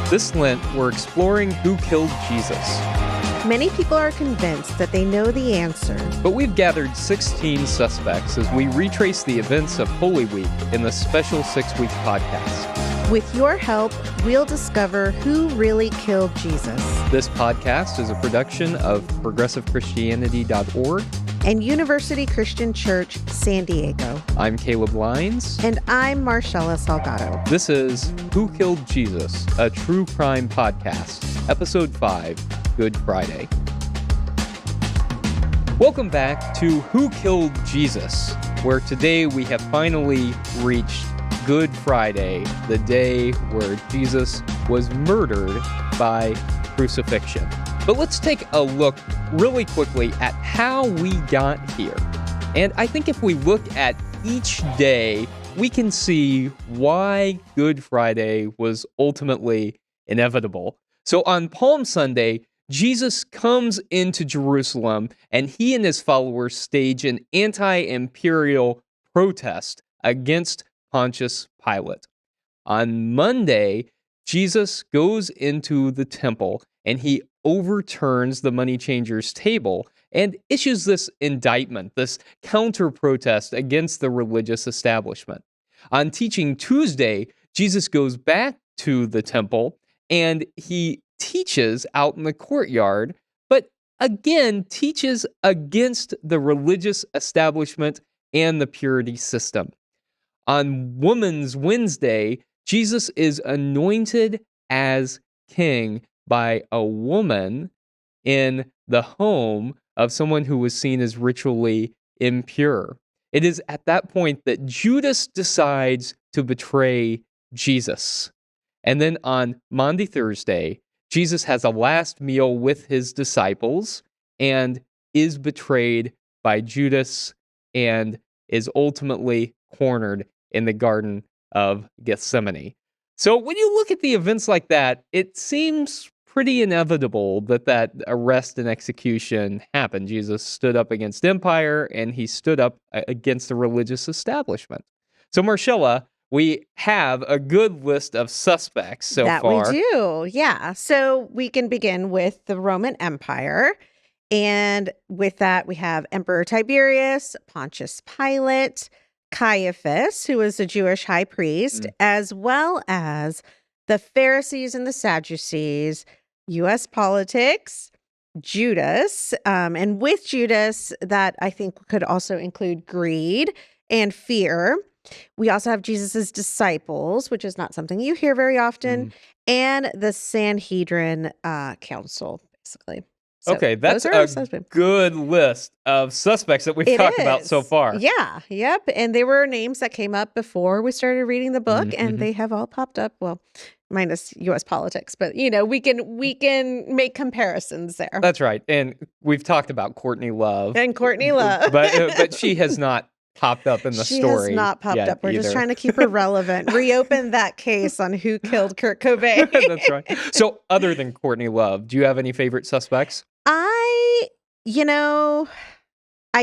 This Lent, we're exploring who killed Jesus. Many people are convinced that they know the answer. But we've gathered 16 suspects as we retrace the events of Holy Week in the special 6-week podcast. With your help, we'll discover who really killed Jesus. This podcast is a production of progressivechristianity.org and University Christian Church, San Diego. I'm Caleb Lyons. And I'm Marshela Salgado. This is Who Killed Jesus, a true crime podcast, Episode 5, Good Friday. Welcome back to Who Killed Jesus, where today we have finally reached Good Friday, the day where Jesus was murdered by crucifixion. But let's take a look really quickly at how we got here. And I think if we look at each day, we can see why Good Friday was ultimately inevitable. So on Palm Sunday, Jesus comes into Jerusalem and he and his followers stage an anti-imperial protest against Pontius Pilate. On Monday, Jesus goes into the temple and he overturns the money changers' table and issues this indictment, this counter-protest against the religious establishment. On Teaching Tuesday, Jesus goes back to the temple and he teaches out in the courtyard, but again teaches against the religious establishment and the purity system. On Women's Wednesday, Jesus is anointed as king by a woman in the home of someone who was seen as ritually impure. It is at that point that Judas decides to betray Jesus. And then on Maundy Thursday, Jesus has a last meal with his disciples and is betrayed by Judas and is ultimately cornered in the Garden of Gethsemane. So when you look at the events like that, it seems pretty inevitable that arrest and execution happened. Jesus stood up against empire and he stood up against the religious establishment. So Marshela, we have a good list of suspects so far. That we do, yeah. So we can begin with the Roman Empire. And with that, we have Emperor Tiberius, Pontius Pilate, Caiaphas, who was a Jewish high priest, as well as the Pharisees and the Sadducees, U.S. politics, Judas, and with Judas, that I think could also include greed and fear. We also have Jesus's disciples, which is not something you hear very often, and the Sanhedrin Council, basically. So okay, that's a good list of suspects that we've talked about so far. Yeah, yep. And they were names that came up before we started reading the book, and they have all popped up. Well, minus U.S. politics, but we can make comparisons there. That's right. And we've talked about Courtney Love. And Courtney Love. but she has not popped up in the story. She has not popped up. We're just trying to keep her relevant. Reopen that case on who killed Kurt Cobain. That's right. So other than Courtney Love, do you have any favorite suspects? I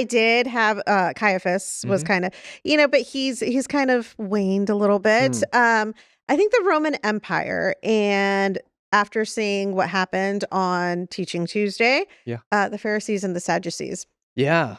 did have Caiaphas was kind of, but he's kind of waned a little bit. I think the Roman Empire, and after seeing what happened on Teaching Tuesday, the Pharisees and the Sadducees. Yeah.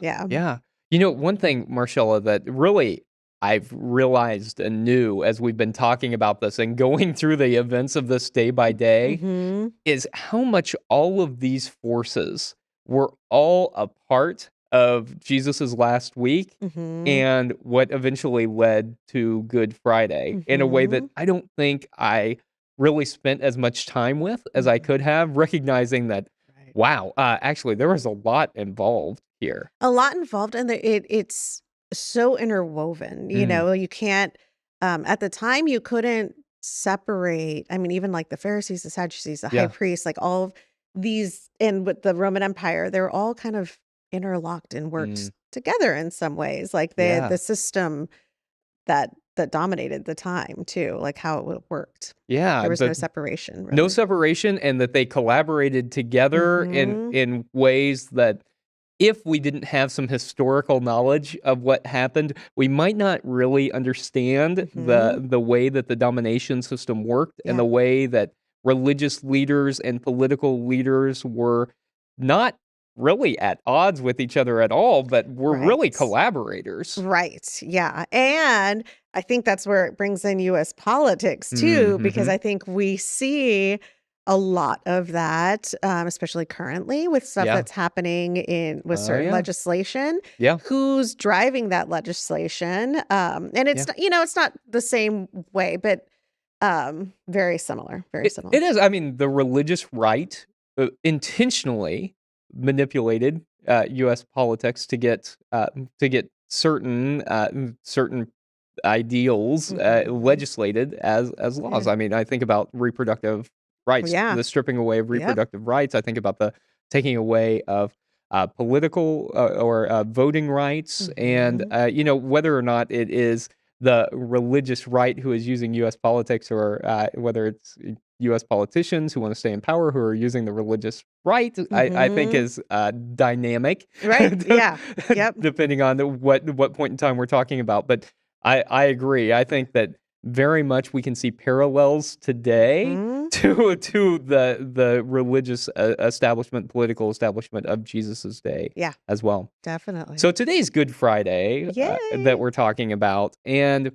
One thing, Marshela, that really I've realized anew as we've been talking about this and going through the events of this day by day is how much all of these forces were all a part of Jesus's last week and what eventually led to Good Friday in a way that I don't think I really spent as much time with as I could have, recognizing that, wow, actually there was a lot involved here. A lot involved, and it's so interwoven. You can't, at the time you couldn't separate, even like the Pharisees, the Sadducees, the high priests, like all of these, and with the Roman Empire, they're all kind of interlocked and worked together in some ways, like the system that dominated the time too, like how it worked. There was no separation. Really. No separation, and that they collaborated together in ways that if we didn't have some historical knowledge of what happened, we might not really understand the way that the domination system worked and the way that religious leaders and political leaders were not really at odds with each other at all, but were really Right. collaborators. Right. Yeah. And I think that's where it brings in US politics too, because Mm-hmm. I think we see a lot of that, especially currently with stuff Yeah. that's happening with Oh, certain yeah. legislation. Yeah. Who's driving that legislation? And it's Yeah. not, it's not the same way, but very similar. Very similar. It is. I mean, the religious right intentionally manipulated U.S. politics to get certain ideals Mhm. legislated as laws. Yeah. I mean, I think about reproductive rights, Yeah. the stripping away of Yep. reproductive rights. I think about the taking away of political or voting rights, and Mhm. whether or not it is the religious right who is using U.S. politics, or whether it's U.S. politicians who want to stay in power who are using the religious right, I think Mhm. is dynamic, Right. Yeah. Yep. depending on what point in time we're talking about. But I agree. I think that very much we can see parallels today Mhm. to the religious establishment, political establishment of Jesus's day Yeah, as well. definitely. So today's Good Friday that Yay. we're talking about, and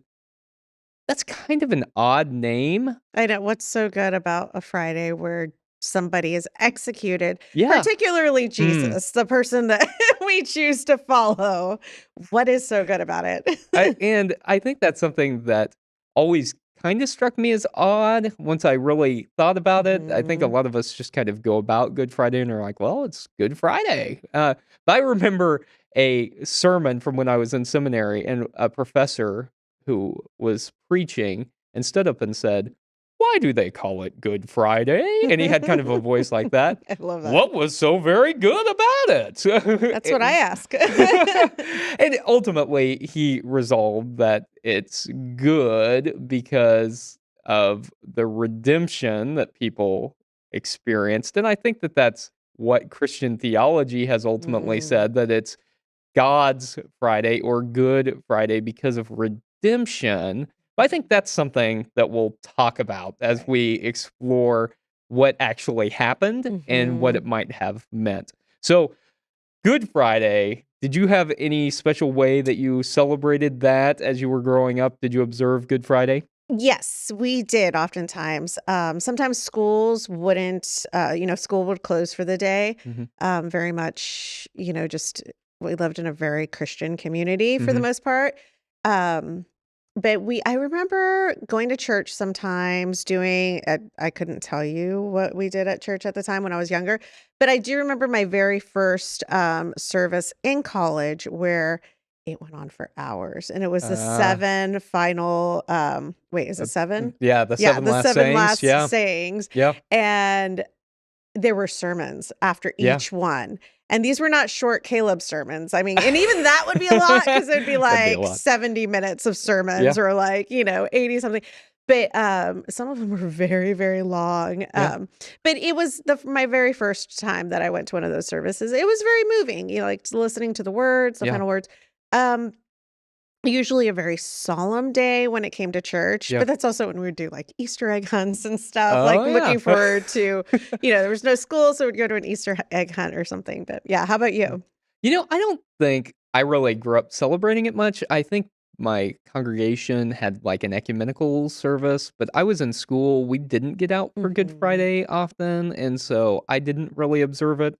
that's kind of an odd name. I know what's so good about a Friday where somebody is executed, Yeah. particularly Mm. Jesus, the person that we choose to follow. What is so good about it? And I think that's something that always kind of struck me as odd once I really thought about it. I think a Mhm. lot of us just kind of go about Good Friday and are like, well, it's Good Friday. But I remember a sermon from when I was in seminary, and a professor who was preaching and stood up and said, "Why do they call it Good Friday?" And he had kind of a voice like that. I love that. What was so very good about That's what I it? ask. And ultimately, he resolved that it's good because of the redemption that people experienced. And I think that that's what Christian theology has ultimately Mm, said, that it's God's Friday or Good Friday because of redemption. But I think that's something that we'll talk about as right. we explore what actually happened and what Mhm. it might have meant. So, Good Friday, did you have any special way that you celebrated that as you were growing up? Did you observe Good Friday? Yes, we did oftentimes. Sometimes schools wouldn't, school would close for the day. Mhm, Very much, just we lived in a very Christian community for the mhm. most part. Um, but I remember going to church sometimes I couldn't tell you what we did at church at the time when I was younger, but I do remember my very first service in college where it went on for hours, and it was the Ah, 7 final, wait, is it 7? yeah, the Yeah, 7 the last 7 sayings, last yeah, sayings, yeah, and there were sermons after yeah. each one, and these were not short Caleb sermons. I mean, and even that would be a lot because 'cause it'd be That'd be a like lot. 70 minutes of Yeah, sermons or like, 80 something. But, some of them were very, very long, yeah, but it was my very first time that I went to one of those services. It was very moving, like, listening to the words, the yeah, final words. Um, Usually a very solemn day when it came to church, yeah. but that's also when we would do, like, Easter egg hunts and stuff, Oh, like, yeah. looking forward to there was no school, so we'd go to an Easter egg hunt or something, but yeah, how about Yeah. you? I don't think I really grew up celebrating it much. I think my congregation had like an ecumenical service, but I was in school. We didn't get out for Good Mhm. Friday often, and so I didn't really observe it.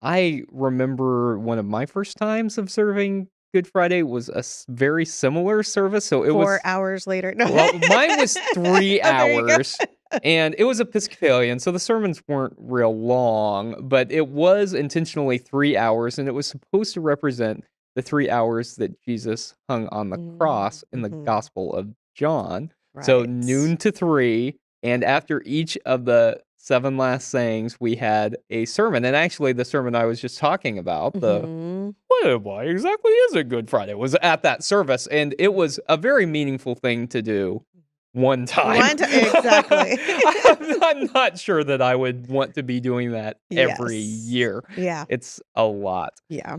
I remember one of my first times observing Good Friday was a very similar service. So it 4 was, hours later. No. well, mine was 3 Oh, there you go. hours, and it was Episcopalian, so the sermons weren't real long, but it was intentionally 3 hours, and it was supposed to represent the 3 hours that Jesus hung on the cross in the Mhm. Gospel of John. So Right. noon to 3, and after each of the 7 last sayings, we had a sermon, and actually the sermon I was just talking about, Mhm. why exactly is it Good Friday? Was at that service, and it was a very meaningful thing to do one time. Exactly. I'm not sure that I would want to be doing that every Yes. year. Yeah. It's a lot. Yeah.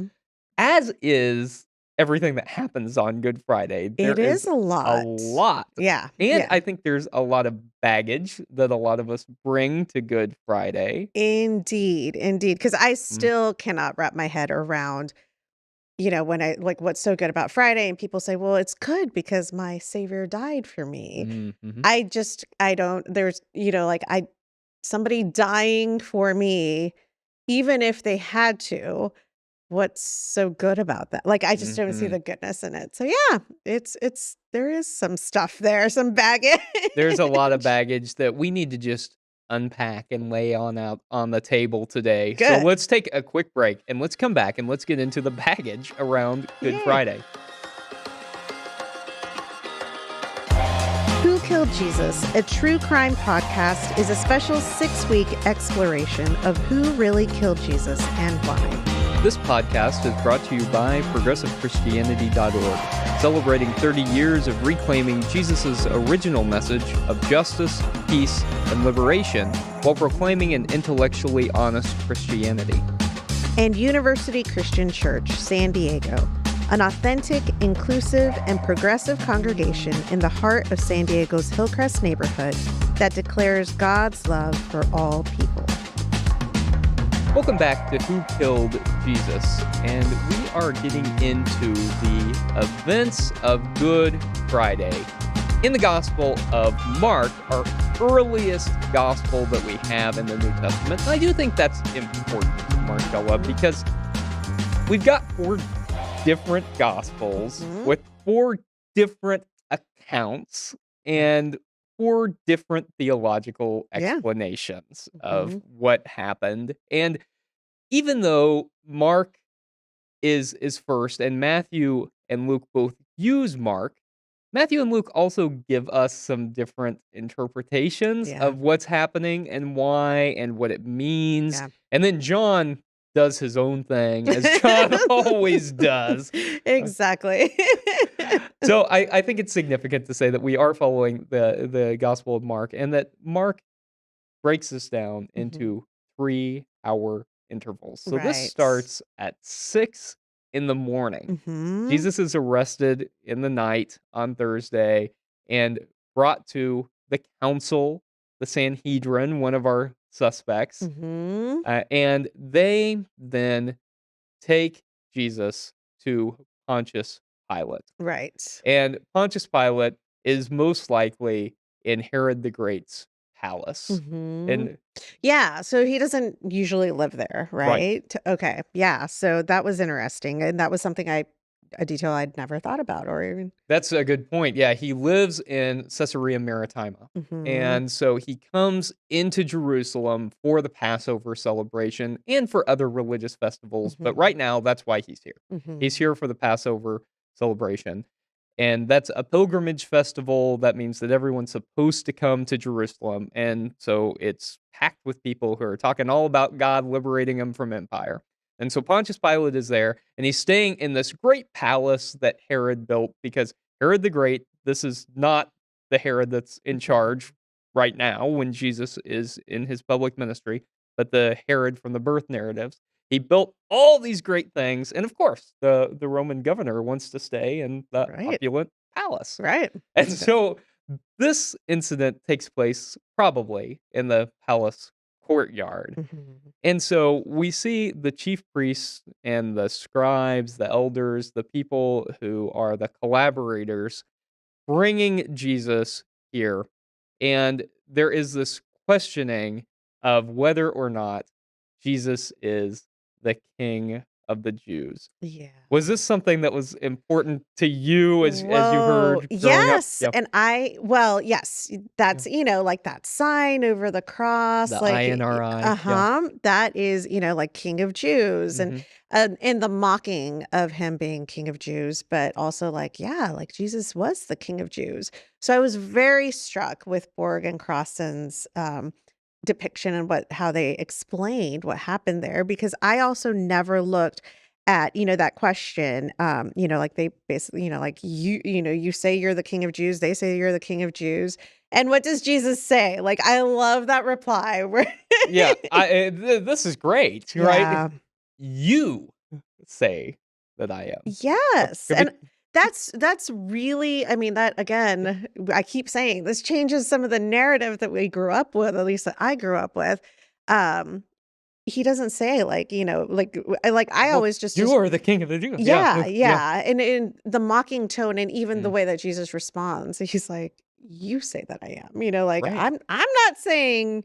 As is everything that happens on Good Friday. There It is is a a lot. lot. Yeah. And Yeah. I think there's a lot of baggage that a lot of us bring to Good Friday. Indeed. Indeed. Because I Mm, still cannot wrap my head around, when I like what's so good about Friday, and people say, well, it's good because my Savior died for me. mhm. I don't, there's, somebody dying for me, even if they had to, what's so good about that? Like, I just don't see Mhm. the goodness in it. So yeah, there is some stuff there, some baggage. There's a lot of baggage that we need to just unpack and lay on out on the table today. So Good. let's take a quick break and let's come back and let's get into the baggage around Good Yay. Friday. Who Killed Jesus, a true crime podcast, is a special 6-week exploration of who really killed Jesus and why. This podcast is brought to you by ProgressiveChristianity.org, celebrating 30 years of reclaiming Jesus' original message of justice, peace, and liberation while proclaiming an intellectually honest Christianity. And University Christian Church, San Diego, an authentic, inclusive, and progressive congregation in the heart of San Diego's Hillcrest neighborhood that declares God's love for all people. Welcome back to Who Killed Jesus, and we are getting into the events of Good Friday. In the Gospel of Mark, our earliest gospel that we have in the New Testament, and I do think that's important, Marcella, because we've got 4 different gospels with 4 different accounts and 4 different theological Yeah. explanations of what happened. And even though Mark is first and Matthew and Luke both use Mark, Matthew and Luke also give us some different interpretations Yeah. of what's happening and why and what it means. Yeah. And then John does his own thing, as John always does. Exactly. So I think it's significant to say that we are following the Gospel of Mark and that Mark breaks this down into 3-hour intervals. So this Right. starts at 6 in the morning. Jesus is arrested in the night on Thursday and brought to the council, the Sanhedrin, one of our suspects. And they then take Jesus to Pontius Pilate. Right. And Pontius Pilate is most likely in Herod the Great's palace. And Yeah, so he doesn't usually live there, right. right? Okay. Yeah, so that was interesting, and that was something a detail I'd never thought about or even. That's a good point. Yeah, he lives in Caesarea Maritima. And so he comes into Jerusalem for the Passover celebration and for other religious festivals. But right now, that's why he's here. He's here for the Passover celebration. And that's a pilgrimage festival. That means that everyone's supposed to come to Jerusalem. And so it's packed with people who are talking all about God liberating them from empire. And so Pontius Pilate is there, and he's staying in this great palace that Herod built because Herod the Great, this is not the Herod that's in charge right now when Jesus is in his public ministry, but the Herod from the birth narratives. He built all these great things, and of course, the Roman governor wants to stay in the Right. opulent palace. Right. And so this incident takes place probably in the palace courtyard. And so we see the chief priests and the scribes, the elders, the people who are the collaborators bringing Jesus here. And there is this questioning of whether or not Jesus is the King of the Jews. Yeah. Was this something that was important to you as you Whoa, heard growing up? yes, Yeah. and yes, that's, like that sign over the cross, The like, INRI. Yeah. that is, like King of Jews, and Mhm. and the mocking of him being King of Jews, but also like, yeah, like Jesus was the King of Jews. So I was very struck with Borg and Crossan's depiction and how they explained what happened there, because I also never looked at, that question, like they basically, like you say you're the King of Jews, they say you're the King of Jews. And what does Jesus say? Like, I love that reply where Yeah, this is great, right? yeah, You say that I am. Yes, Could be and that's really I mean, that again, I keep saying this changes some of the narrative that we grew up with, at least that I grew up with. Um, he doesn't say, like, I well, always just you are the king of the Jews. Yeah. yeah, Yeah. yeah, and in the mocking tone and even the Mm, way that Jesus responds, he's like, "You say that I am," like, right. I'm not saying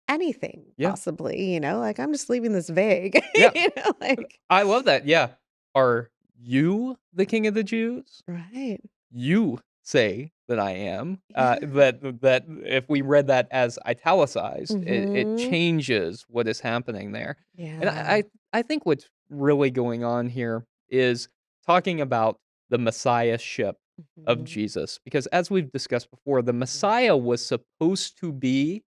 anything Yeah. possibly, like, I'm just leaving this vague, Yeah. like I love that. Yeah. Are you the king of the Jews? right. You say that I am. Yeah. That if we read that as italicized, it Mhm. changes what is happening there. And Yeah. I think what's really going on here is talking about the messiahship of Mhm. Jesus, because as we've discussed before, the Mhm. Messiah was supposed to be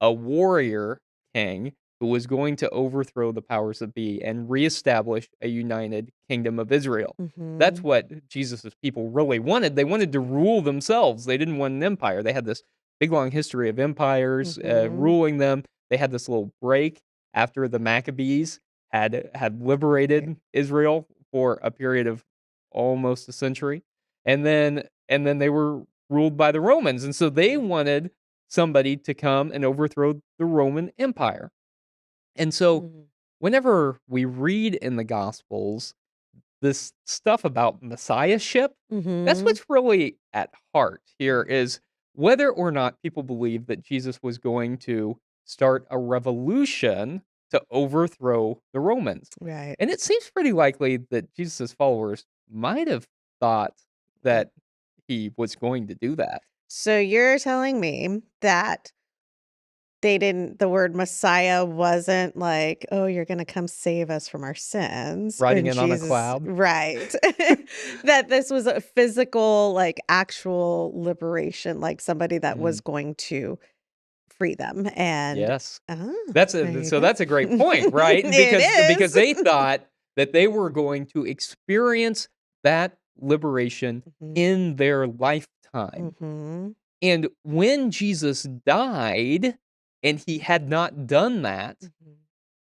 a warrior king who was going to overthrow the powers that be and reestablish a united kingdom of Israel. That's Mhm. what Jesus's people really wanted. They wanted to rule themselves. They didn't want an empire. They had this big long history of empires Mhm. ruling them. They had this little break after the Maccabees had Right. liberated Israel for a period of almost a century, and then they were ruled by the Romans, and so they wanted somebody to come and overthrow the Roman Empire. And so, Mhm. whenever we read in the Gospels this stuff about messiahship, that's Mhm. what's really at heart here Right. is whether or not people believe that Jesus was going to start a revolution to overthrow the Romans. Right. And it seems pretty likely that Jesus' followers might have thought That that he was going to do that. so you're telling me that the word Messiah wasn't like, "Oh, you're gonna come save us from our sins," Riding and in on a Jesus cloud. right. That this was a physical, like, actual liberation, like somebody that was Mhm. going to free them, and Yes. there you go. That's a great point, right? It Because is. they thought that they were going to experience that liberation Mhm. in their lifetime. Mhm. And when Jesus died and he had not done that, Mhm.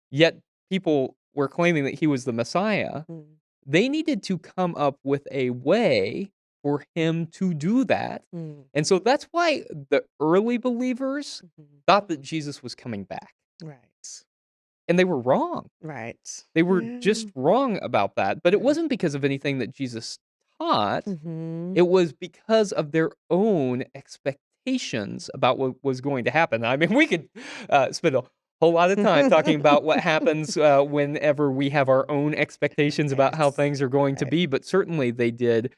yet people were claiming that he was the Messiah, Mhm. they needed to come up with a way for him to do that. Mm. And so that's why the early believers Mhm. thought that Jesus was coming back. Right. And they were wrong. Right. They were Yeah. just wrong about that, but it Right. wasn't because of anything that Jesus taught, Mhm. it was because of their own expectations about what was going to happen. I mean, we could, spend a whole lot of time talking about what happens, whenever we have our own expectations about how Right. things are going to Right. be, but certainly they did,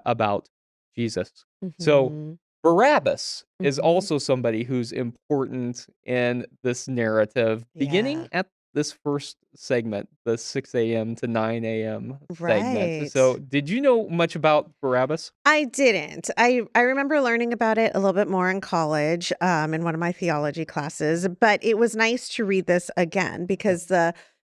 about Jesus. So, Mhm. Barabbas is Mhm. also somebody who's important in this narrative, beginning Yeah. at this first segment, the 6 a.m. to 9 a.m. segment. So, Right. did you know much about Barabbas? I didn't. I remember learning about it a little bit more in college, in one of my theology classes, but it was nice to read this again Yeah. because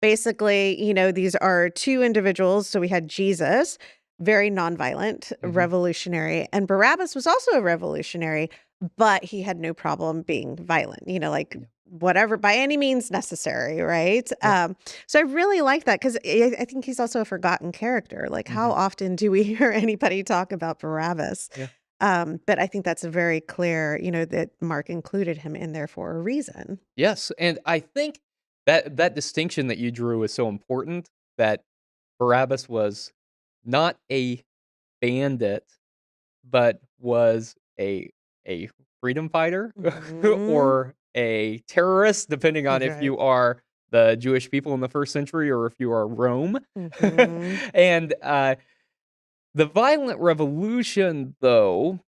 basically, these are two individuals. So we had Jesus, very nonviolent, Mhm. revolutionary, and Barabbas was also a revolutionary, but he had no problem being violent, like Yeah. whatever by any means necessary, right? Yeah. So I really like that because I think he's also a forgotten character. Like, how Mhm. often do we hear anybody talk about Barabbas? Yeah. But I think that's a very clear, that Mark included him in there for a reason. Yes, and I think that distinction that you drew is so important, that Barabbas was not a bandit, but was a freedom fighter Hmm. or a terrorist, depending on if Right. you are the Jewish people in the first century or if you are Rome. Hmm. And the violent revolution, though,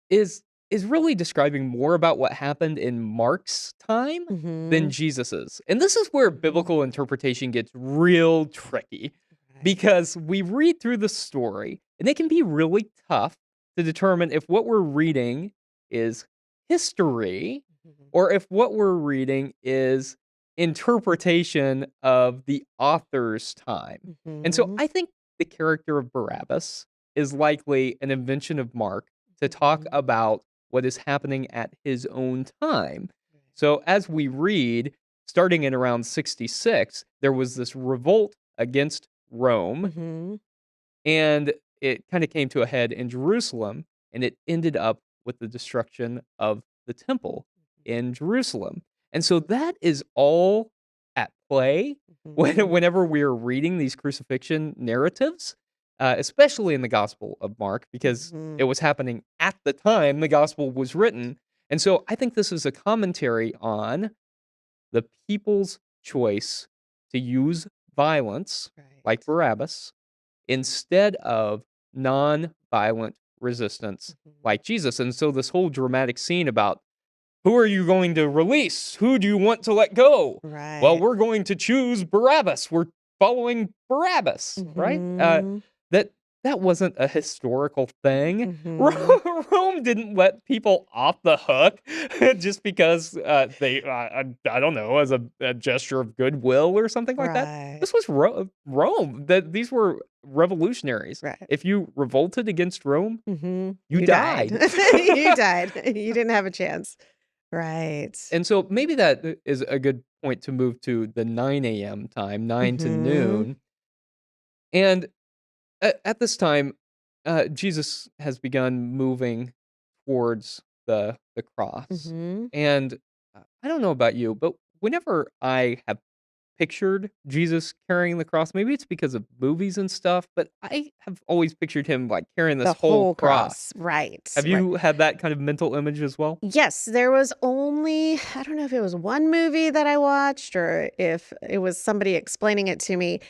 is is really describing more about what happened in Mark's time than Hmm. Jesus's. And this is where biblical interpretation gets real tricky Right. because we read through the story and it can be really tough to determine if what we're reading is history or if what we're reading is interpretation of the author's time. And so Hmm. I think the character of Barabbas is likely an invention of Mark to talk Hmm. about what is happening at his own time. So, as we read, starting in around 66, there was this revolt against Rome, Hmm. And it kind of came to a head in Jerusalem, and it ended up with the destruction of the temple in Jerusalem. And so that is all at play Mhm. whenever we're reading these crucifixion narratives, especially in the Gospel of Mark, because it Mhm. was happening at the time the Gospel was written. And so I think this is a commentary on the people's choice to use violence, like Right. Barabbas, instead of non-violent resistance Mhm. like Jesus. And so this whole dramatic scene about who are you going to release? Who do you want to let go? Well, Right. we're going to choose Barabbas. We're following Barabbas, right? Mhm. That that wasn't a historical thing. Mhm. Rome didn't let people off the hook just because they, I don't know, as a gesture of goodwill or something like that. Right. This was Rome. That these were revolutionaries. Right. If you revolted against Rome, Mhm. you You died. died. You died. You didn't have a chance. Right. And so maybe that is a good point to move to the 9 a.m. time, 9 to Mhm. noon. And at this time, Jesus has begun moving towards the cross. Mhm. And I don't know about you, but whenever I have pictured Jesus carrying the cross, maybe it's because of movies and stuff, but I have always pictured him like carrying The this whole whole cross. cross. Right. Have Right. you had that kind of mental image as well? Yes, there was only I don't know if it was one movie that I watched or if it was somebody explaining it to me,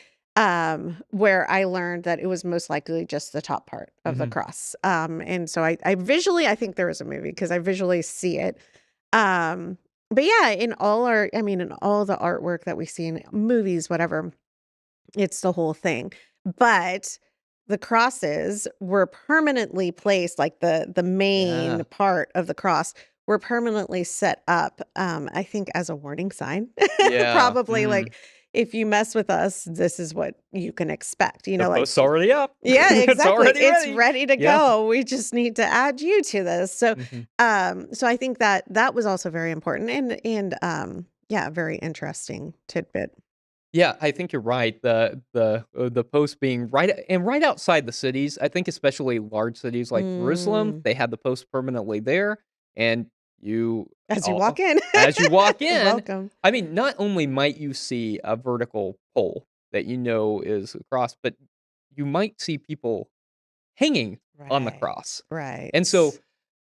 where I learned that it was most likely just the top part of the Hmm. cross. And so I visually I think there was a movie because I visually see it. Um, but yeah, in all our I mean, in all the artwork that we see in movies, whatever, it's the whole thing. But the crosses were permanently placed, like the main Yeah. part of the cross were permanently set up, I think as a warning sign. Yeah. Probably like, if you mess with us, this is what you can expect. The Like post's already up. yeah, It's exactly. already It's ready. ready to Yeah. go. We just need to add you to this. So Mhm. so I think that that was also very important and yeah, very interesting tidbit. Yeah, I think you're right. The post being right outside the cities. I think especially large cities like Jerusalem, Mm. they had the post permanently there, and you As you walk all in. as you walk in, Welcome. I mean, not only might you see a vertical pole that you know is a cross, but you might see people hanging on the Right, cross. And so right.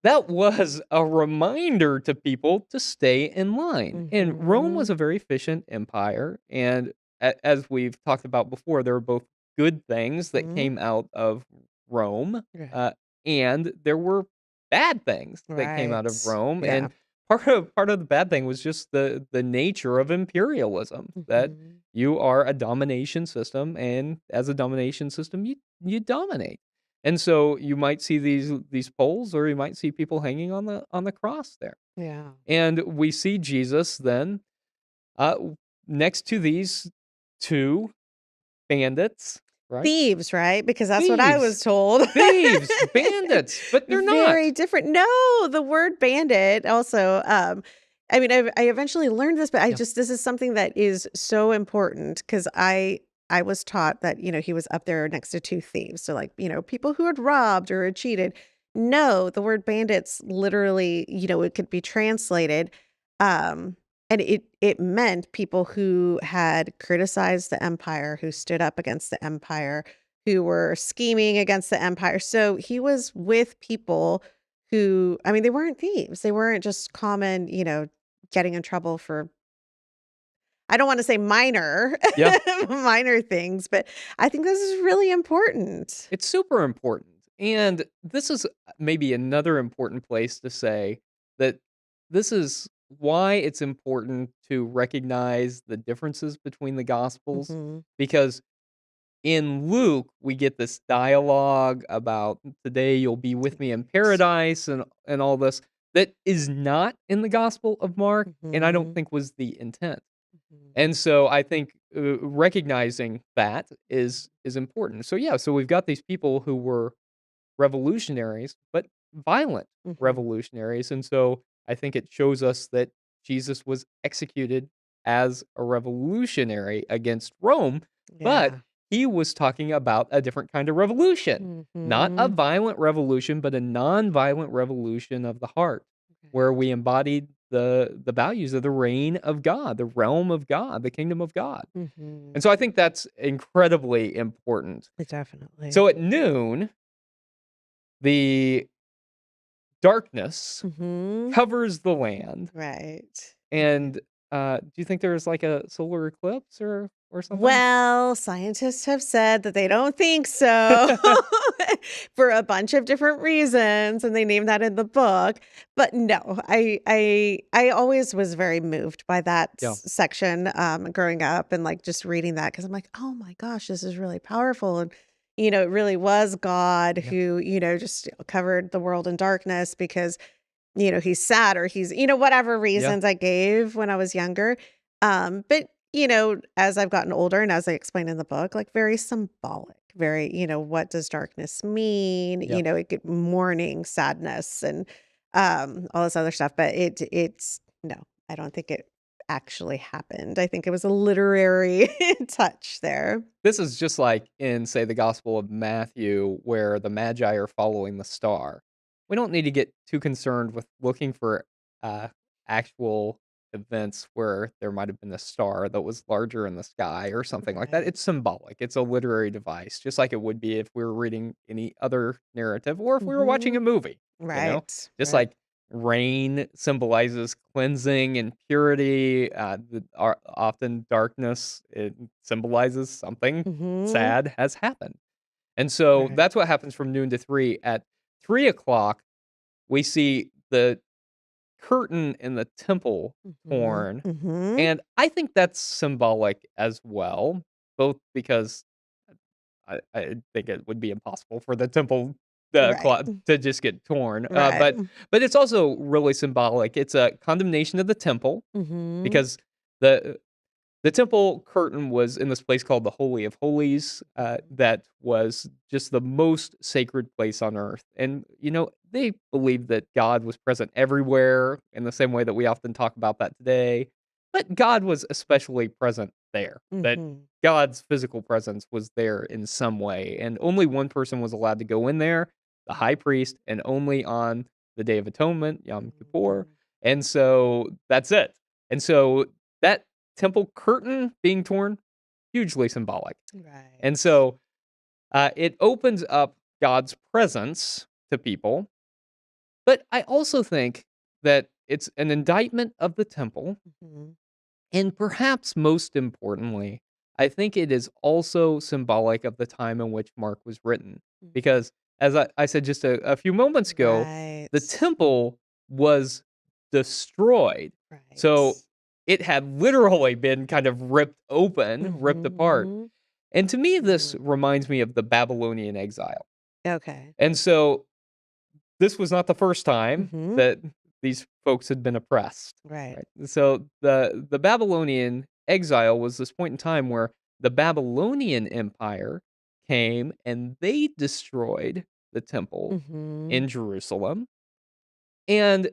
that was a reminder to people to stay in line. And Rome was Mhm. a very efficient empire. And as we've talked about before, there were both good things that Mhm. came out of Rome, Right, uh, and there were bad things that came out of right. Rome. Yeah. And part of the bad thing was just the nature of imperialism, that Mhm. you are a domination system, and as a domination system, you dominate. And so you might see these poles, or you might see people hanging on the cross there. Yeah. And we see Jesus then w next to these 2 bandits, right? Thieves, right? Because that's what I Thieves, was told. bandits, but they're Very not. different. No, the word bandit also, I mean, I eventually learned this, but I Yeah. just this is something that is so important because I was taught that, he was up there next to 2 thieves. So, like, people who had robbed or had cheated. No, the word bandits literally, it could be translated, um, and it meant people who had criticized the empire, who stood up against the empire, who were scheming against the empire. So he was with people who, I mean, they weren't thieves. They weren't just common, getting in trouble for, I don't want to say minor, Yeah. minor things, but I think this is really important. It's super important. And this is maybe another important place to say that this is why it's important to recognize the differences between the gospels, Hmm. because in Luke we get this dialogue about today you'll be with me in Right. paradise and all this that is not in the gospel of Mark, and I don't Hmm. think was the intent. Hmm. And so I think, recognizing that is important. So yeah, so we've got these people who were revolutionaries, but violent Hmm. revolutionaries, and so I think it shows us that Jesus was executed as a revolutionary against Rome, but Yeah. he was talking about a different kind of revolution. Not a Mhm. violent revolution, but a non-violent revolution of the heart, where Right. we embodied the values of the reign of God, the realm of God, the kingdom of God. Mhm. And so I think that's incredibly important. Definitely. So at noon, the darkness Mhm. covers the land. Right. Right. And do you think there's like a solar eclipse or something? Well, scientists have said that they don't think so for a bunch of different reasons, and they name that in the book. But no, I always was very moved by that Yeah. section growing up and like just reading that because I'm like, oh my gosh, this is really powerful. And it really was God Yeah. who, just covered the world in darkness because he's sad or he's, whatever Yeah. reasons I gave when I was younger. But, as I've gotten older and as I explain in the book, like very symbolic, very, what does darkness mean? Yeah. It could mourning, sadness, and all this other stuff. But it's no, I don't think it actually happened. I think it was a literary touch there. This is just like in, say, the Gospel of Matthew, where the Magi are following the star. We don't need to get too concerned with looking for uh, actual events where there might have been a star that was larger in the sky or something like that. Right. It's symbolic. It's a literary device, just like it would be if we were reading any other narrative or if we were watching Hmm. a movie, you know? Right. Just Right. like rain symbolizes cleansing and purity. Often darkness, it symbolizes something Hmm. sad has happened. And so Right. that's what happens from noon to 3. At 3 o'clock, we see the curtain in the temple Hmm. torn. Hmm. And I think that's symbolic as well, both because I think it would be impossible for the temple Right. cloth to just get torn. Right. But it's also really symbolic. It's a condemnation of the temple Mhm. because the the temple curtain was in this place called the Holy of Holies, that was just the most sacred place on earth. And, they believed that God was present everywhere in the same way that we often talk about that today. But God was especially present there, that Mhm. God's physical presence was there in some way. And only one person was allowed to go in there, the high priest, and only on the Day of Atonement, Yom Kippur. Mhm. And so that's it. And so that temple curtain being torn, hugely symbolic. And Right. so it opens up God's presence to people. But I also think that it's an indictment of the temple. Mhm. And perhaps most importantly, I think it is also symbolic of the time in which Mark was written. Mhm. Because as I said just a few moments ago, the Right. temple was destroyed. So Right. it had literally been kind of ripped open, ripped apart. Mhm. And to me, this Mhm. reminds me of the Babylonian exile. Okay. And so this was not the first time Mhm. that these folks had been oppressed, Right. right? So the Babylonian exile was this point in time where the Babylonian Empire came and they destroyed the temple Mhm. in Jerusalem. And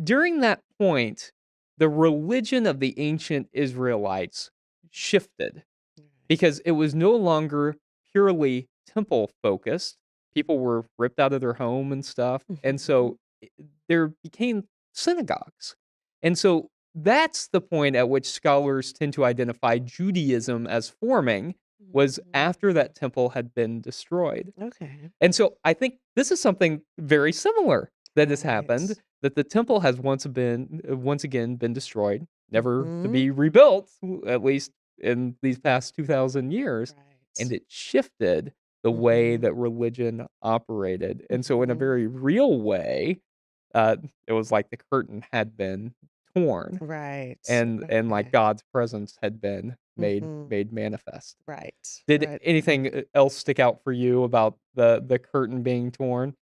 during that point, the religion of the ancient Israelites shifted because it was no longer purely temple focused. People were ripped out of their home and stuff. And Mhm. so there became synagogues. And so that's the point at which scholars tend to identify Judaism as forming was after Mhm. that temple had been destroyed. Okay. And so I think this is something very similar that has happened, Right. that the temple has once again been destroyed, never to Mhm. be rebuilt, at least in these past 2,000 years, and Right. it shifted the way Mhm. that religion operated. And so in a Mhm. very real way, uh, it was like the curtain had been torn Right. and like Okay. God's presence had been made Mhm. made manifest. Right. Did Right. anything else stick out for you about the curtain being torn?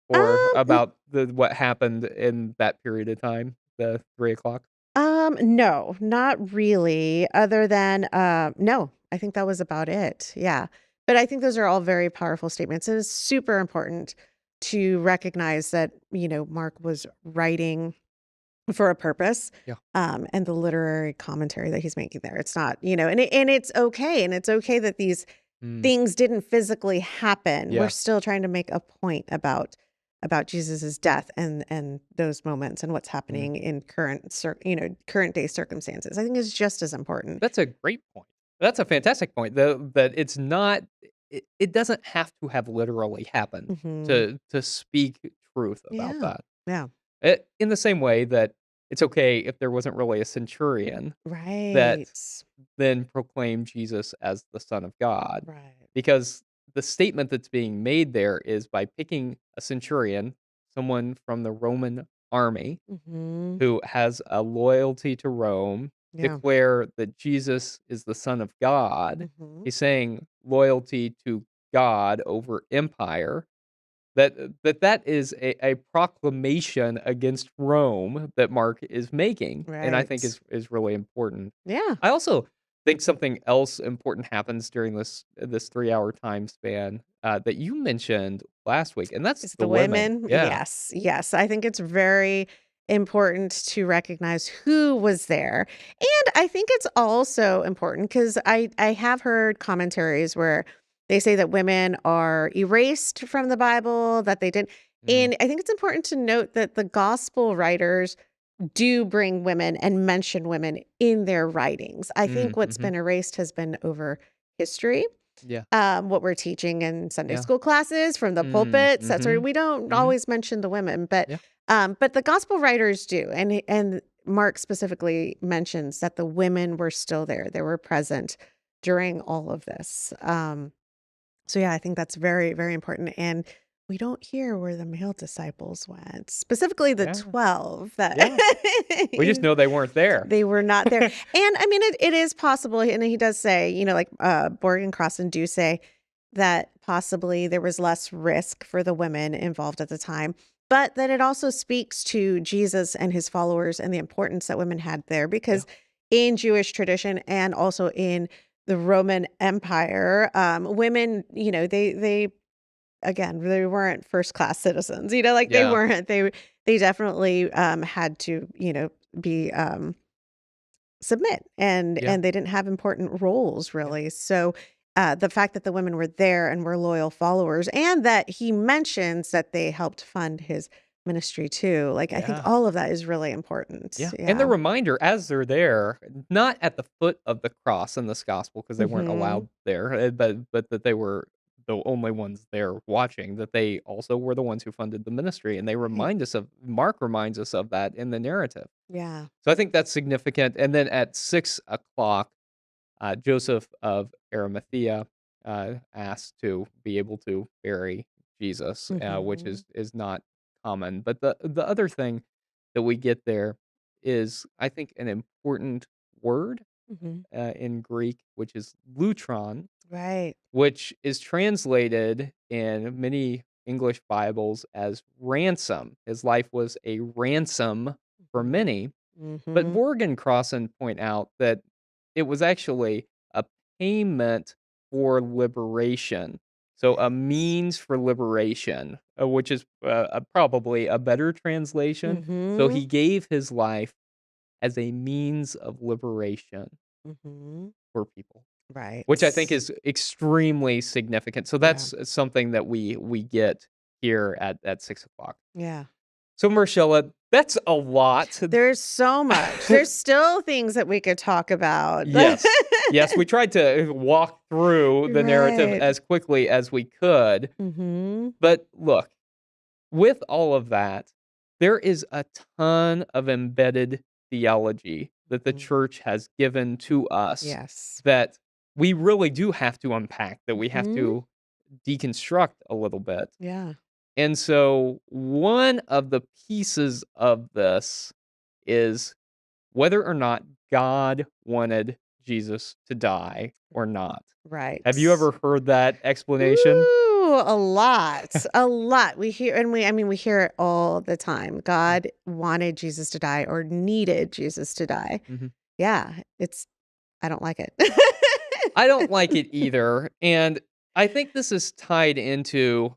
Or Um, about the what happened in that period of time, the 3 o'clock? No, not really, other than, no, I think that was about it, yeah. But I think those are all very powerful statements, and it's super important to recognize that, Mark was writing for a purpose, Yeah. and the literary commentary that he's making there. It's not, and it's okay that these Mm. things didn't physically happen. We're Yeah. still trying to make a point about Jesus's death and those moments and what's Mm. happening in current day circumstances. I think is just as important. That's a great point. That's a fantastic point, though, that it's not it doesn't have to have literally happened Hmm. to speak truth about Yeah. that. Yeah. In the same way that it's okay if there wasn't really a centurion that Right. then proclaimed Jesus as the Son of God, Right. because the statement that's being made there is by picking a centurion, someone from the Roman army, Hmm. who has a loyalty to Rome, Yeah. declare that Jesus is the Son of God. Hmm. He's saying loyalty to God over empire. That is a proclamation against Rome that Mark is making, and I think Right. is really important. Yeah. I also think something else important happens during this 3-hour time span, that you mentioned last week, and that's Is it the the women. women? Yeah. Yes, yes. I think it's very important to recognize who was there. And I think it's also important because I have heard commentaries where they say that women are erased from the Bible, that they didn't. Mm, And I think it's important to note that the gospel writers do bring women and mention women in their writings. I think what's mhm. been erased has been over history, Yeah, what we're teaching in Sunday yeah. school classes from the Mm, pulpits. That's where mhm, we don't mhm. always mention the women, Yeah, but the gospel writers do, and Mark specifically mentions that the women were still there; they were present during all of this. So yeah, I think that's very, very important, and we don't hear where the male disciples went, specifically the yeah, 12. That yeah. We just know they weren't there. they were not there. And I mean, it is possible. And he does say, like Borg and Crossan do say that possibly there was less risk for the women involved at the time, but that it also speaks to Jesus and his followers and the importance that women had there Yeah, because in Jewish tradition and also in the Roman Empire, women, again, they weren't first class citizens, like they yeah, weren't, they definitely had to, be submit yeah, and they didn't have important roles yeah, really. So the fact that the women were there and were loyal followers and that he mentions that they helped fund his ministry too. Like I think yeah. all of that is really important. Yeah, and the Yeah. reminder as they're there, not at the foot of the cross in this gospel because they weren't Mhm. allowed there, but that they were the only ones there watching, that they also were the ones who funded the ministry, and they Right. remind us of Mark reminds us of that in the narrative. Yeah. So I think that's significant, and then at 6 o'clock, Joseph of Arimathea, asked to be able to bury Jesus, which Mhm. is not common. But the other thing that we get there is, I think, an important word Mhm. in Greek, which is lutron, Right. which is translated in many English Bibles as ransom. His life was a ransom for Mhm. many, but Mhm. Borg and Crossan point out that it was actually a payment for liberation. So a Right. means for liberation, which is probably a better translation. So Mhm. he gave his life as a means of liberation Mhm. for people, which I think Right. is extremely significant. So Yeah. that's something that we get here at 6 o'clock. Yeah. So Marcella, that's a lot. There's so much. There's still things that we could talk about. Yes. Yes, we tried to walk through the narrative Right. as quickly as we could, Mhm. but look, with all of that, there is a ton of embedded theology that the Mhm. church has given to us Yes. that we really do have to unpack, that we have Mhm. to deconstruct a little bit. Yeah. And so one of the pieces of this is whether or not God wanted Jesus to die or not. Right. Have you ever heard that explanation? Ooh, a lot. A lot. We hear and we I mean, we hear it all the time. Mm, God wanted Jesus to die or needed Jesus to die. mhm. Yeah, I don't like it. I don't like it either, and I think this is tied into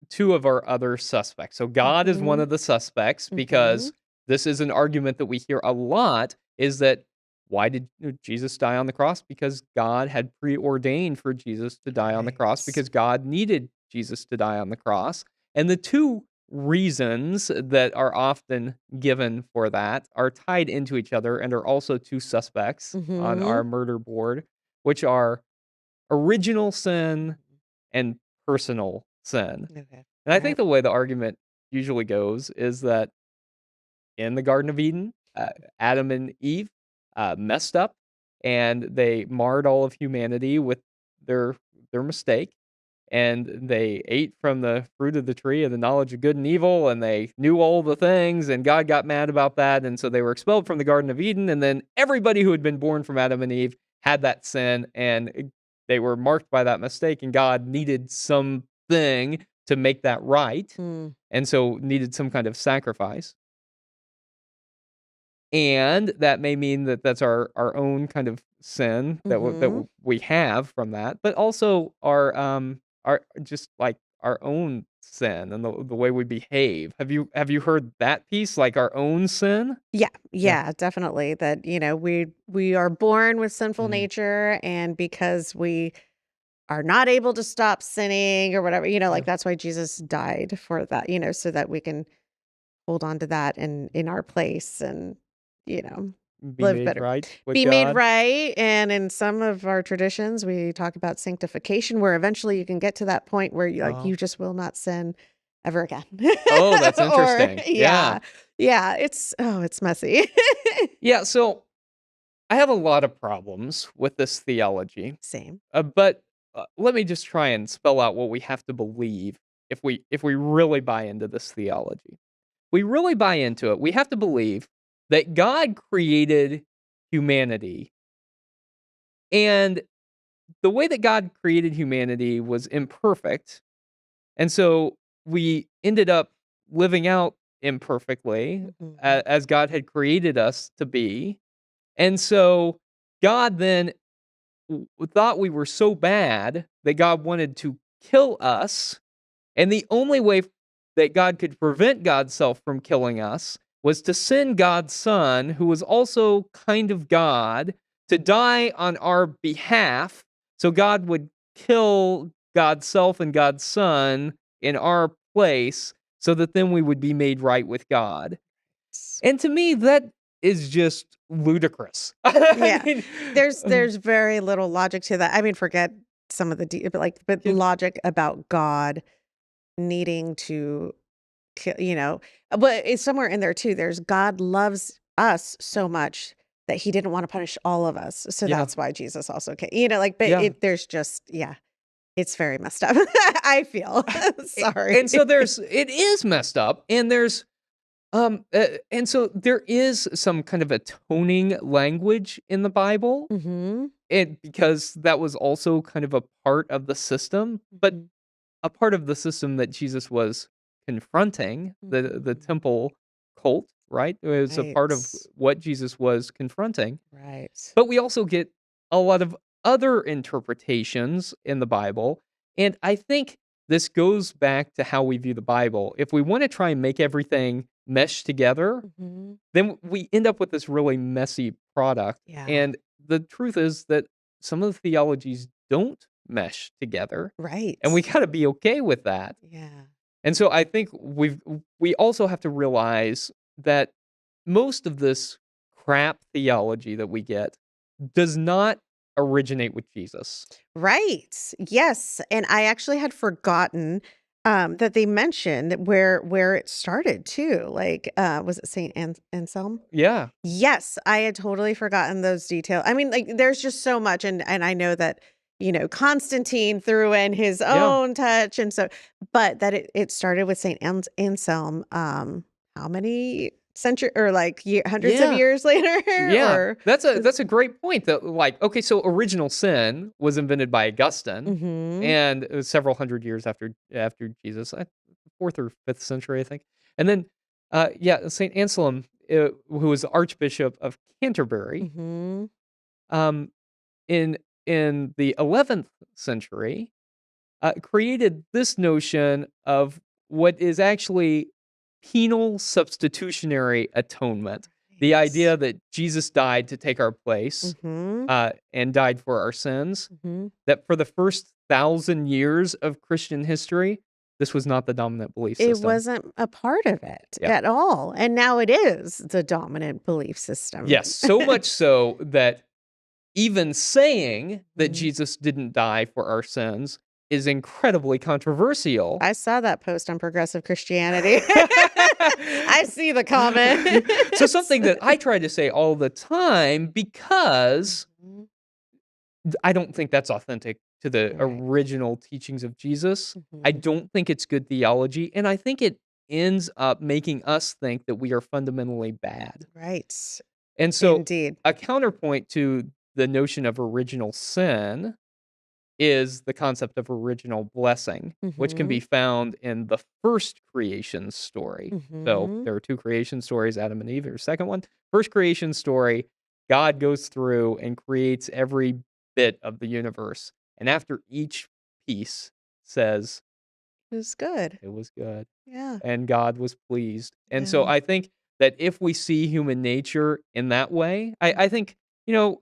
2 of our other suspects. So God is one Mhm. of the suspects Mhm. because this is an argument that we hear a lot, is that why did Jesus die on the cross? Because God had preordained for Jesus to die on the cross Right. because God needed Jesus to die on the cross. And the two reasons that are often given for that are tied into each other and are also two suspects on Mhm. our murder board, which are original sin and personal sin. Okay. And I think Alright. the way the argument usually goes is that in the Garden of Eden, Adam and Eve messed up, and they marred all of humanity with their their mistake. And they ate from the fruit of the tree of the knowledge of good and evil, and they knew all the things, and God got mad about that, and so they were expelled from the Garden of Eden. And then everybody who had been born from Adam and Eve had that sin, and they were marked by that mistake, and God needed something to make that right, Mm. and so needed some kind of sacrifice. And that may mean that that's our own kind of sin that Mhm. we have from that, but also our just, like, our own sin and the way we behave. Have you heard that piece, like, our own sin? Yeah, Yeah. yeah, definitely that, we are born with sinful Mhm. nature, and because we are not able to stop sinning or whatever, Yeah. like, that's why Jesus died for that, so that we can hold on to that in our place and, you know, Be live made better. right with Be made God. right, and in some of our traditions, we talk about sanctification, where eventually you can get to that point where Oh. you just will not sin ever again. Oh, that's Or interesting. Yeah. yeah. Yeah, it's messy. Yeah, so I have a lot of problems with this theology. Same. But let me just try and spell out what we have to believe if we really buy into this theology. We really buy into it. We have to believe that God created humanity, and the way that God created humanity was imperfect, and so we ended up living out imperfectly Mhm. as God had created us to be. And so God then thought we were so bad that God wanted to kill us, and the only way that God could prevent God's self from killing us was to send God's son, who was also kind of God, to die on our behalf so God would kill God's self and God's son in our place so that then we would be made right with God. And to me, that is just ludicrous. I Yeah. mean, There's very little logic to that. I mean, forget some of the but can logic about God needing to kill, but it's somewhere in there too. There's God loves us so much that he didn't want to punish all of us. So yeah, that's why Jesus also came, but yeah. there's just, yeah, it's very messed up. I feel sorry. And so it is messed up, and and so there is some kind of atoning language in the Bible, Hmm. because that was also kind of a part of the system, but Hmm. a part of the system that Jesus was confronting, the Hmm. temple cult, right? It was a part of Right. what Jesus was confronting. Right. But we also get a lot of other interpretations in the Bible, and I think this goes back to how we view the Bible. If we wanna try and make everything mesh together, Hmm. then we end up with this really messy product, Yeah. and the truth is that some of the theologies don't mesh together, and we Right. gotta be okay with that. Yeah. And so I think we also have to realize that most of this crap theology that we get does not originate with Jesus. Right. Yes, and I actually had forgotten, that they mentioned where it started too, like, was it Saint Anselm? Yeah. Yes, I had totally forgotten those details. I mean, like, there's just so much, and I know that, Constantine threw in his Yeah. own touch, and so but that it started with Saint Anselm, how many century or, like, hundreds of Yeah. years later? Yeah. Or That's a great point that, like, okay, so original sin was invented by Augustine, Mhm. and it was several hundred years after Jesus, 4th or 5th century, I think. And then yeah, Saint Anselm, who was the Archbishop of Canterbury, Mhm. um in the 11th century, created this notion of what is actually penal substitutionary atonement. The Yes. idea that Jesus died to take our place, Mhm. and died for our sins, Mhm. that for the first 1,000 years of Christian history, this was not the dominant belief It system. wasn't a part of it Yeah. at all, and now it is the dominant belief system. Yes, so much so that even saying that Mhm. Jesus didn't die for our sins is incredibly controversial. I saw that post on progressive Christianity. I see the So comments. something that I try to say all the time because Mhm. I don't think that's authentic to the Right. original teachings of Jesus. I Mhm. don't think it's good theology, and I think it ends up making us think that we are fundamentally bad. Right. And so Indeed. a counterpoint to the notion of original sin is the concept of original blessing, which can be Mhm. found in the first creation story. So Mhm. there are two creation stories, Adam and Eve. There's a second one. First creation story, God goes through and creates every bit of the universe. And after each piece says, It was good. it was good Yeah. and God was pleased. And so Yeah. I think that if we see human nature in that way, I think,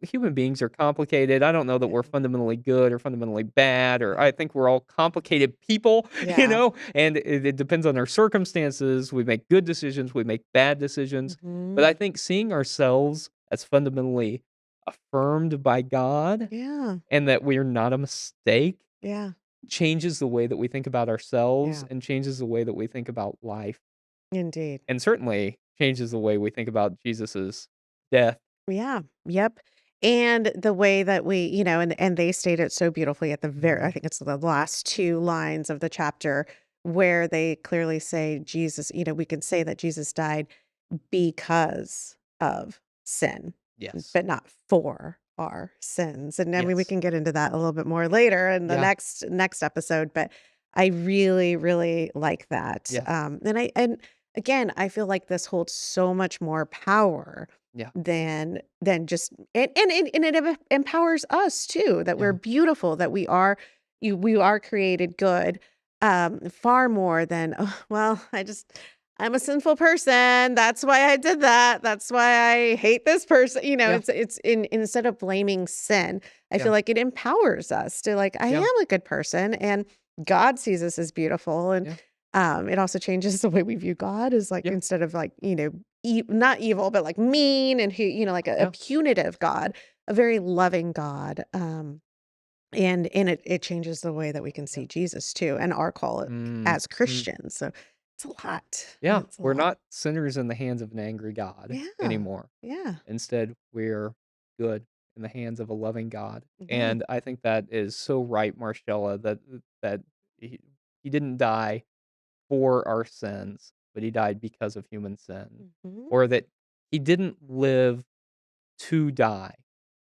human beings are complicated. I don't know that Yeah. we're fundamentally good or fundamentally bad, or Yeah. I think we're all complicated people, Yeah. and it depends on our circumstances. We make good decisions, we make bad decisions. But Mhm. I think seeing ourselves as fundamentally affirmed by God Yeah. and that we are not a mistake Yeah. changes the way that we think about ourselves Yeah. and changes the way that we think about life, Indeed. and certainly changes the way we think about Jesus's death. Yeah. Yep. And the way that and they state it so beautifully at the very I think it's the last two lines of the chapter where they clearly say Jesus, we can say that Jesus died because of sin, Yes. but not for our sins. And I mean, we Yes. can get into that a little bit more later in the Yeah. next episode, but I really, really like that. Yeah. And again, I feel like this holds so much more power Yeah. than just and it empowers us too that we're Yeah. beautiful, that we are created good, far more than oh, well, I'm a sinful person. That's why I did that. That's why I hate this person. Yeah. It's instead of blaming sin, I Yeah. feel like it empowers us to like, I Yeah. am a good person and God sees us as beautiful. And Yeah. it also changes the way we view God as like Yeah. instead of like, not evil, but like mean and who, like a Yeah. punitive God, a very loving God. And it changes the way that we can Yeah. see Jesus too and our call Mm. as Mm. Christians. So it's a lot. Yeah. It's a We're lot. not sinners in the hands of an angry God Yeah. anymore. Yeah. Instead, we're good in the hands of a loving God. Yeah. And I think that is so right, Marcella, that he didn't die for our sins, but he died because of human sin. Mhm. Or that he didn't live to die,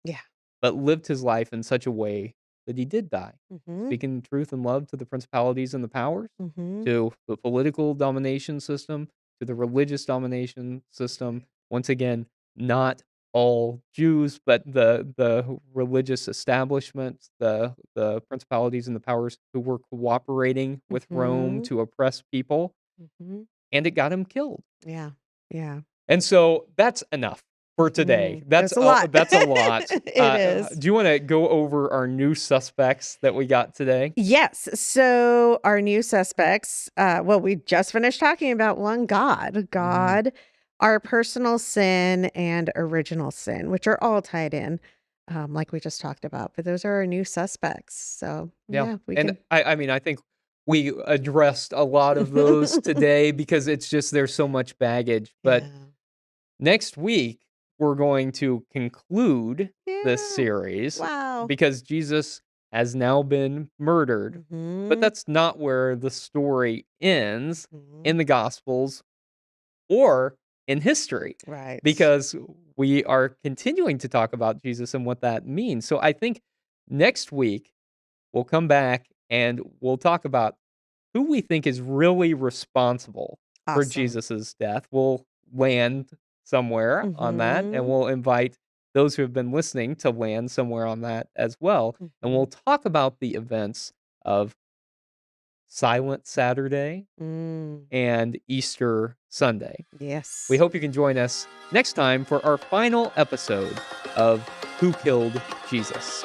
Yeah. but lived his life in such a way that he did die, Mhm. speaking truth and love to the principalities and the powers, Mhm. to the political domination system, to the religious domination system. Once again, not all Jews, but the religious establishments, the principalities and the powers who were cooperating with Rome Mhm. to oppress people, Mhm. and it got him killed. Yeah. Yeah. And so that's enough for today. Mhm. It's a lot. That's a lot. It is. Do you wanna go over our new suspects that we got today? Yes. So our new suspects, well, we just finished talking about one God, Mhm. God, our personal sin and original sin, which are all tied in, like we just talked about. But those are our new suspects. So Yeah, yeah, we and can. I mean, I think we addressed a lot of those today because it's just there's so much baggage, but Yeah. next week, we're going to conclude this Yeah. series Wow. because Jesus has now been murdered, but Hmm. that's not where the story ends Hmm. in the Gospels or in history, Right. because we are continuing to talk about Jesus and what that means. So I think next week we'll come back and we'll talk about who we think is really responsible for Awesome. Jesus's death. We'll land somewhere on that, and Hmm. we'll invite those who have been listening to land somewhere on that as well. And Hmm. we'll talk about the events of Silent Saturday Mm. and Easter Sunday. Yes. We hope you can join us next time for our final episode of Who Killed Jesus?